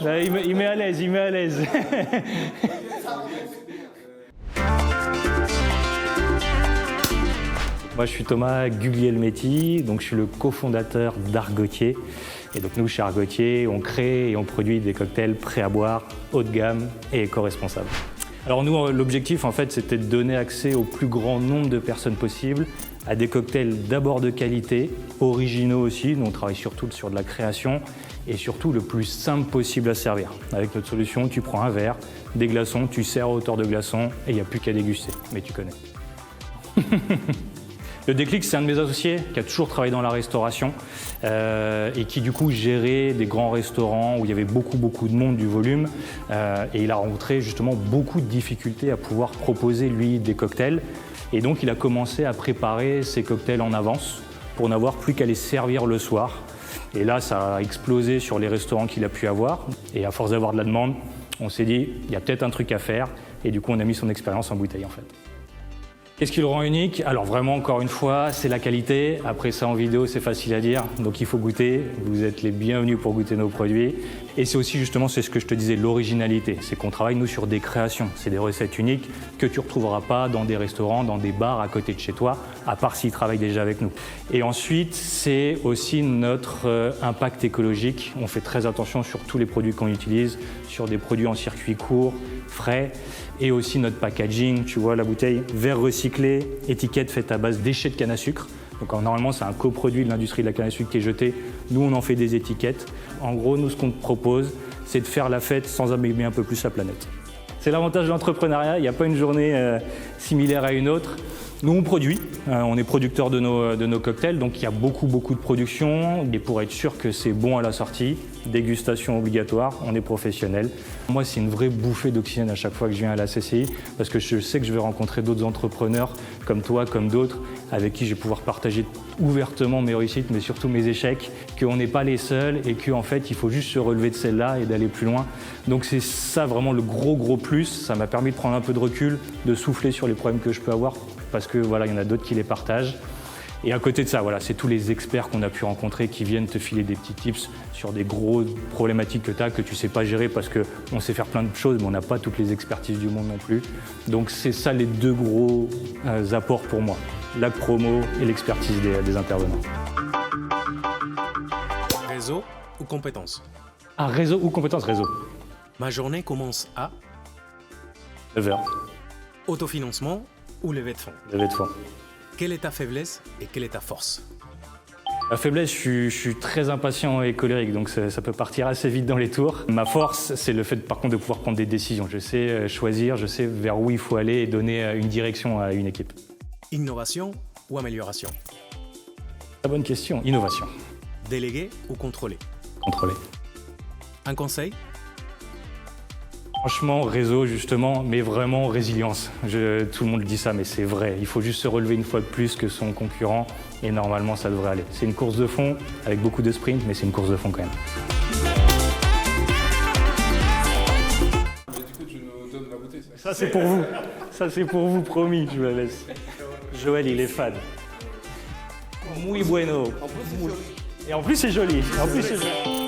Il met à l'aise, il met à l'aise. Moi, je suis Thomas Guglielmetti, donc je suis le cofondateur d'Argotier. Et donc nous, chez Argotier, on crée et on produit des cocktails prêts à boire, haut de gamme et éco-responsables. Alors nous, l'objectif, en fait, c'était de donner accès au plus grand nombre de personnes possible à des cocktails d'abord de qualité, originaux aussi. Nous, on travaille surtout sur de la création et surtout le plus simple possible à servir. Avec notre solution, tu prends un verre, des glaçons, tu sers à hauteur de glaçons et il n'y a plus qu'à déguster. Mais tu connais. Le déclic, c'est un de mes associés qui a toujours travaillé dans la restauration et qui du coup gérait des grands restaurants où il y avait beaucoup de monde, du volume. Et il a rencontré justement beaucoup de difficultés à pouvoir proposer lui des cocktails. Et donc il a commencé à préparer ses cocktails en avance pour n'avoir plus qu'à les servir le soir. Et là, ça a explosé sur les restaurants qu'il a pu avoir. Et à force d'avoir de la demande, on s'est dit, il y a peut-être un truc à faire. Et du coup, on a mis son expérience en bouteille en fait. Qu'est-ce qui le rend unique? Alors vraiment, encore une fois, c'est la qualité. Après ça, en vidéo, c'est facile à dire. Donc il faut goûter. Vous êtes les bienvenus pour goûter nos produits. Et c'est aussi justement, c'est ce que je te disais, l'originalité. C'est qu'on travaille, nous, sur des créations. C'est des recettes uniques que tu ne retrouveras pas dans des restaurants, dans des bars à côté de chez toi, à part s'ils travaillent déjà avec nous. Et ensuite, c'est aussi notre impact écologique. On fait très attention sur tous les produits qu'on utilise, sur des produits en circuit court, frais. Et aussi notre packaging, tu vois la bouteille, verre recyclé, étiquette faite à base de déchets de canne à sucre. Donc normalement c'est un coproduit de l'industrie de la canne à sucre qui est jeté. Nous on en fait des étiquettes. En gros nous ce qu'on te propose c'est de faire la fête sans abîmer un peu plus la planète. C'est l'avantage de l'entrepreneuriat, il n'y a pas une journée similaire à une autre. Nous on produit, on est producteur de nos cocktails, donc il y a beaucoup de production. Et pour être sûr que c'est bon à la sortie, dégustation obligatoire, on est professionnel. Moi c'est une vraie bouffée d'oxygène à chaque fois que je viens à la CCI, parce que je sais que je vais rencontrer d'autres entrepreneurs comme toi, comme d'autres, avec qui je vais pouvoir partager ouvertement mes réussites, mais surtout mes échecs, qu'on n'est pas les seuls et qu'en fait il faut juste se relever de celle-là et d'aller plus loin. Donc c'est ça vraiment le gros plus, ça m'a permis de prendre un peu de recul, de souffler sur les problèmes que je peux avoir, parce que voilà, il y en a d'autres qui les partagent. Et à côté de ça, voilà, c'est tous les experts qu'on a pu rencontrer qui viennent te filer des petits tips sur des grosses problématiques que tu as, que tu ne sais pas gérer parce qu'on sait faire plein de choses, mais on n'a pas toutes les expertises du monde non plus. Donc c'est ça les deux gros apports pour moi, la promo et l'expertise des intervenants. Réseau ou compétences? Ah, réseau ou compétences? Réseau. Ma journée commence à 9h. Autofinancement ou levée de fonds? Levée de fonds. Quelle est ta faiblesse et quelle est ta force? Ma faiblesse, je suis très impatient et colérique, donc ça peut partir assez vite dans les tours. Ma force, c'est le fait par contre de pouvoir prendre des décisions. Je sais choisir, je sais vers où il faut aller et donner une direction à une équipe. Innovation ou amélioration? Très bonne question. Innovation. Déléguer ou contrôler? Contrôler. Un conseil? Franchement, réseau justement, mais vraiment résilience. Tout le monde dit ça, mais c'est vrai. Il faut juste se relever une fois de plus que son concurrent et normalement ça devrait aller. C'est une course de fond avec beaucoup de sprint, mais c'est une course de fond quand même. Mais du coup, tu nous donnes la bouteille, ça. Ça c'est pour vous. Ça c'est pour vous, promis, je vous la laisse. Joël, il est fan. Muy bueno. Et en plus c'est joli. En plus c'est joli.